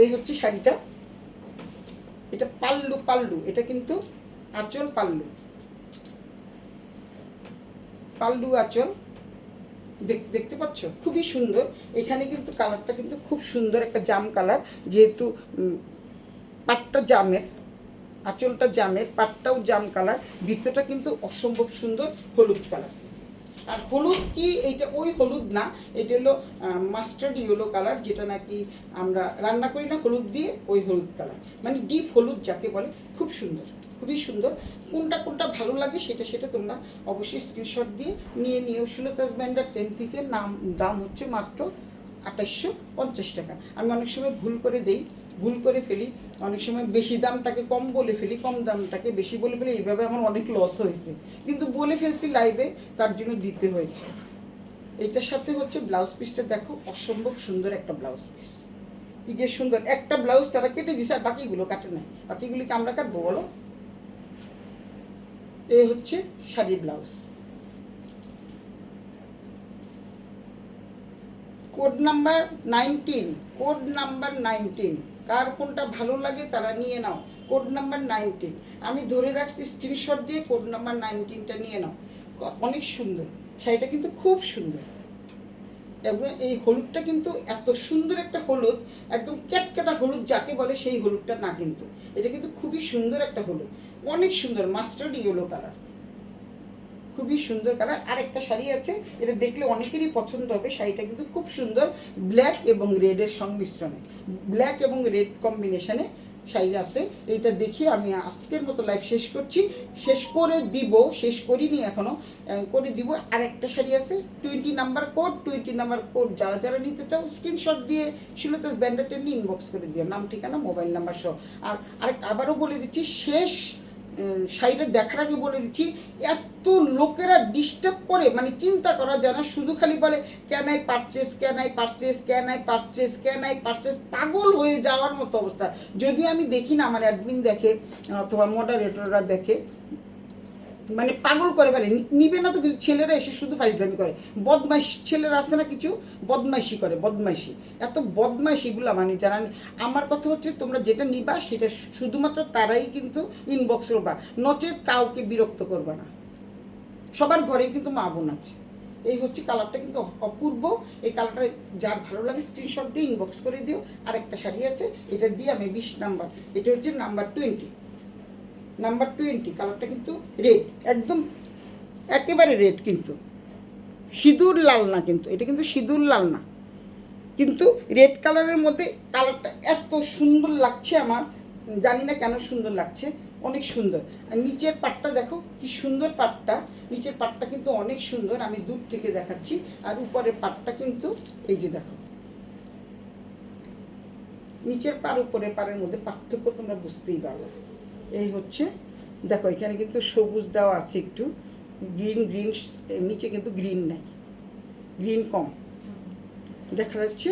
এই হচ্ছে শাড়িটা, এটা পাল্লু এটা কিন্তু আঁচল, পাল্লু আঁচল দেখতে পাচ্ছ, খুবই সুন্দর। এখানে কিন্তু কালারটা কিন্তু খুব সুন্দর একটা জাম কালার, যেহেতু পাটটা জামের, আঁচলটা জামের, পাটটাও জাম কালার, ভিতরটা কিন্তু অসম্ভব সুন্দর হলুদ কালার। আর হলুদ কি, এইটা ওই হলুদ না, এটা হলো মাস্টার্ড ইয়েলো কালার, যেটা নাকি আমরা রান্না করি না হলুদ দিয়ে, ওই হলুদ কালার, মানে ডিপ হলুদ যাকে বলে। খুব সুন্দর, খুবই সুন্দর। কোনটা ভালো লাগে সেটা তোমরা অবশ্যই স্ক্রিনশট দিয়ে নিয়ে নিও। সুলতাস ব্যান্ডার 10 থেকে দাম হচ্ছে মাত্র 2850 টাকা। আমি অনেক সময় ভুল করে ফেলি, অনেক সময় বেশি দামটাকে কম বলে ফেলি, কম দামটাকে বেশি বলে ফেলি, এইভাবে আমার অনেক লস হয়েছে, কিন্তু বলে ফেলছি লাইভে, তার জন্য দিতে হয়েছে। এটার সাথে হচ্ছে ব্লাউজ পিসটা দেখো, অসম্ভব সুন্দর একটা ব্লাউজ পিস, কি যে সুন্দর। একটা ব্লাউজ তারা কেটে দিছে, আর বাকিগুলো কাটে নাই। বাকিগুলিকে আমরা কাটবো বলো? এই হচ্ছে শাড়ির ব্লাউজ। কোড নাম্বার 19, কার কোনটা ভালো লাগে তারা নিয়ে নাও। কোড নাম্বার 19 আমি ধরে রাখছি, স্ক্রিনশট দিয়ে কোড নাম্বার 19টা নিয়ে নাও। অনেক সুন্দর শাড়িটা, কিন্তু খুব সুন্দর। এবং এই হলুদটা কিন্তু এত সুন্দর একটা হলুদ, একদম ক্যাটকাটা হলুদ যাকে বলে সেই হলুদটা না, কিন্তু এটা কিন্তু খুবই সুন্দর একটা হলুদ, অনেক সুন্দর মাস্টার্ড ইয়েলো কালার, খুবই সুন্দর কালার। আর একটা শাড়ি আছে, এটা দেখলে অনেকেরই পছন্দ হবে। শাড়িটা কিন্তু খুব সুন্দর, ব্ল্যাক এবং রেডের সংমিশ্রণে, ব্ল্যাক এবং রেড কম্বিনেশনে শাড়ি আছে। এইটা দেখি আমি আজকের মতো লাইভ শেষ করিনি এখনও, করে দিব। আর একটা শাড়ি আছে 20 নাম্বার কোড, যারা নিতে চাও স্ক্রিনশট দিয়ে সুলতাস ব্যান্ডার 10 ইনবক্স করে দিও, নাম ঠিকানা মোবাইল নাম্বার সহ। আর আবারও বলে দিচ্ছি, শেষ শাড়িটা দেখার আগে বলে দিচ্ছি, এত লোকেরা ডিস্টার্ব করে, মানে চিন্তা করা যায় না, শুধু খালি বলে ক্যান আই পারচেস, পাগল হয়ে যাওয়ার মতো অবস্থা। যদিও আমি দেখি না, আমার অ্যাডমিন দেখে অথবা মডারেটররা দেখে, মানে পাগল করে ফেলে, নিবে না তো কিছু। ছেলেরা এসে শুধু ফাইজলামি করে, ছেলেরা আছে না, কিছু বদমাইশি করে, এত বদমাইশিগুলো, মানে যারা। আমার কথা হচ্ছে, তোমরা যেটা নিবা সেটা শুধুমাত্র তারাই কিন্তু ইনবক্স করবা, নচেত কাউকে বিরক্ত করবা না। সবার ঘরেই কিন্তু মা বোন আছে। এই হচ্ছে কালারটা, কিন্তু অপূর্ব। এই কালারটা যার ভালো লাগে স্ক্রিনশট দিয়ে ইনবক্স করে দিও। আর একটা শাড়ি আছে, এটা দিয়ে আমি 20 নাম্বার, এটা হচ্ছে নাম্বার 20, কালারটা কিন্তু রেড, একদম একেবারে রেড, কিন্তু সিঁদুর লাল না, কিন্তু এটা কিন্তু সিঁদুর লাল না, কিন্তু রেড কালারের মধ্যে কালারটা এত সুন্দর লাগছে আমার, জানি না কেন সুন্দর লাগছে, অনেক সুন্দর। আর নিচের পাটটা দেখো কি সুন্দর, নিচের পাটটা কিন্তু অনেক সুন্দর, আমি দূর থেকে দেখাচ্ছি। আর উপরের পাটটা কিন্তু এই যে দেখো, নিচের পার উপরের পারের মধ্যে পার্থক্য তোমরা বুঝতেই পারবে। এই হচ্ছে দেখো, এখানে কিন্তু সবুজ দেওয়া আছে, একটু গ্রিন, নিচে কিন্তু গ্রিন নাই, গ্রিন কম দেখা যাচ্ছে।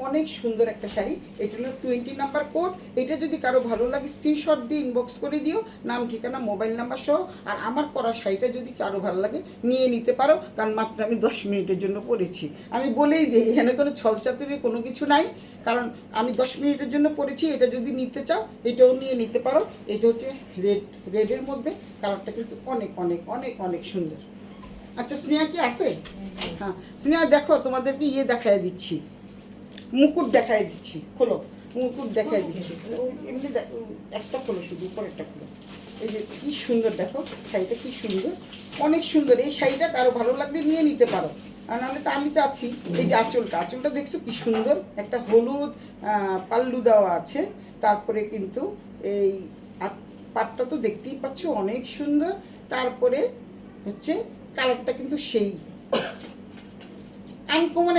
অনেক সুন্দর একটা শাড়ি। এটা হলো 20 নাম্বার কোড। এটা যদি কারো ভালো লাগে স্ক্রিনশট দিয়ে ইনবক্স করে দিও, নাম ঠিকানা মোবাইল নাম্বার সহ। আর আমার পরা শাড়িটা যদি কারো ভালো লাগে নিয়ে নিতে পারো, কারণ মাত্র আমি 10 মিনিটের জন্য পরেছি। আমি বলেই দিই, এখানে কোনো ছলচাতুরির কোনো কিছু নাই, কারণ আমি 10 মিনিটের জন্য পরেছি। এটা যদি নিতে চাও এটাও নিয়ে নিতে পারো। এটা হচ্ছে রেডের মধ্যে, কালারটা কিন্তু অনেক সুন্দর। আচ্ছা স্নেহা কি আছে? হ্যাঁ স্নেহা দেখো, তোমাদেরকে দেখায় দিচ্ছি, মুকুট দেখায় দিচ্ছি, খোলো, মুকুট দেখায় দিচ্ছি। এমনি একটা খোলো, শুধু উপরেরটা খোলো। এই যে কি সুন্দর দেখো, শাড়িটা কি সুন্দর, অনেক সুন্দর। এই শাড়িটা কারো ভালো লাগলে নিয়ে নিতে পারো, আর নাহলে তো আমি তো আছি। এই যে আঁচলটা দেখছো কি সুন্দর, একটা হলুদ পাল্লু দেওয়া আছে। তারপরে কিন্তু এই পাটটা তো দেখতেই পাচ্ছ অনেক সুন্দর। তারপরে হচ্ছে কালারটা কিন্তু সেই আনকমন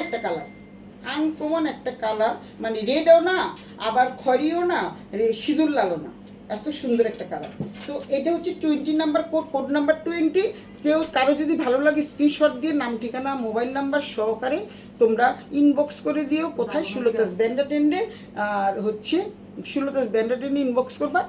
একটা কালার, মানে রেডও না, আবার খয়েরিও না, সিঁদুর লালও না, এত সুন্দর একটা কালার। তো এটা হচ্ছে 20 নাম্বার কোড নাম্বার 20। কারো যদি ভালো লাগে স্ক্রিনশট দিয়ে নাম ঠিকানা মোবাইল নাম্বার সহকারে তোমরা ইনবক্স করে দিও। কোথায়? সুলতাস ব্যান্ডার 10, আর হচ্ছে সুলতাস ব্যান্ডার 10 ইনবক্স করবা।